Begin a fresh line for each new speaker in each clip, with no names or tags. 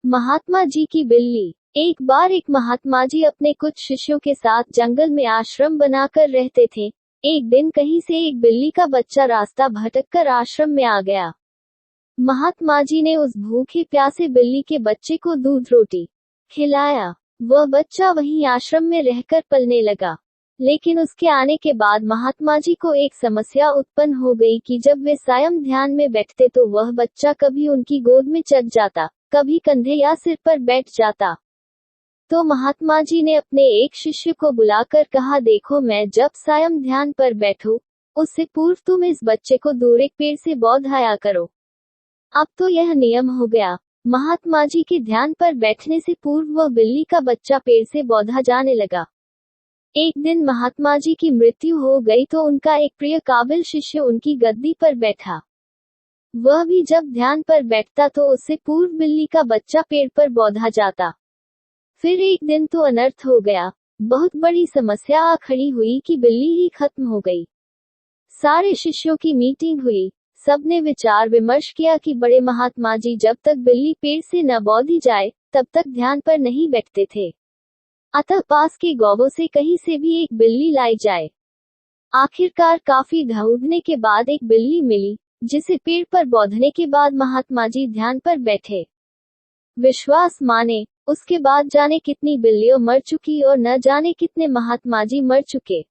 महात्मा जी की बिल्ली। एक बार एक महात्मा जी अपने कुछ शिष्यों के साथ जंगल में आश्रम बनाकर रहते थे। एक दिन कहीं से एक बिल्ली का बच्चा रास्ता भटककर आश्रम में आ गया। महात्मा जी ने उस भूखे प्यासे बिल्ली के बच्चे को दूध रोटी खिलाया। वह बच्चा वहीं आश्रम में रहकर पलने लगा। लेकिन उसके आने के बाद महात्मा जी को एक समस्या उत्पन्न हो गई कि जब वे सायं ध्यान में बैठते तो वह बच्चा कभी उनकी गोद में चढ़ जाता, कभी कंधे या सिर पर बैठ जाता। तो महात्मा जी ने अपने एक शिष्य को बुलाकर कहा, देखो, मैं जब सायं ध्यान पर बैठूं, उससे पूर्व तुम इस बच्चे को दूर एक पेड़ से बौधाया करो। अब तो यह नियम हो गया। महात्मा जी के ध्यान पर बैठने से पूर्व वह बिल्ली का बच्चा पेड़ से बौधा जाने लगा। एक दिन महात्मा जी की मृत्यु हो गई तो उनका एक प्रिय काबिल शिष्य उनकी गद्दी पर बैठा। वह भी जब ध्यान पर बैठता तो उससे पूर्व बिल्ली का बच्चा पेड़ पर बौधा जाता। फिर एक दिन तो अनर्थ हो गया। बहुत बड़ी समस्या आ खड़ी हुई कि बिल्ली ही खत्म हो गई। सारे शिष्यों की मीटिंग हुई। सबने विचार विमर्श किया कि बड़े महात्मा जी जब तक बिल्ली पेड़ से न बौधी जाए तब तक ध्यान पर नहीं बैठते थे। अतः पास के गौवों से कहीं से भी एक बिल्ली लाई जाए। आखिरकार काफी ढूंढने के बाद एक बिल्ली मिली, जिसे पेड़ पर बौधने के बाद महात्मा जी ध्यान पर बैठे। विश्वास माने, उसके बाद जाने कितनी बिल्लियां मर चुकी और न जाने कितने महात्मा जी मर चुके।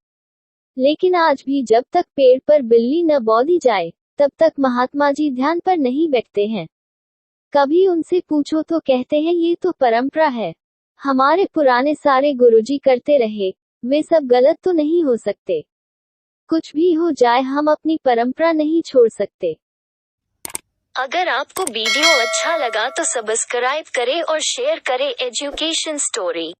लेकिन आज भी जब तक पेड़ पर बिल्ली न बौधी जाए तब तक महात्मा जी ध्यान पर नहीं बैठते हैं। कभी उनसे पूछो तो कहते हैं ये तो परंपरा है, हमारे पुराने सारे गुरुजी करते रहे, वे सब गलत तो नहीं हो सकते। कुछ भी हो जाए हम अपनी परंपरा नहीं छोड़ सकते।
अगर आपको वीडियो अच्छा लगा तो सब्सक्राइब करें और शेयर करें एजुकेशन स्टोरी।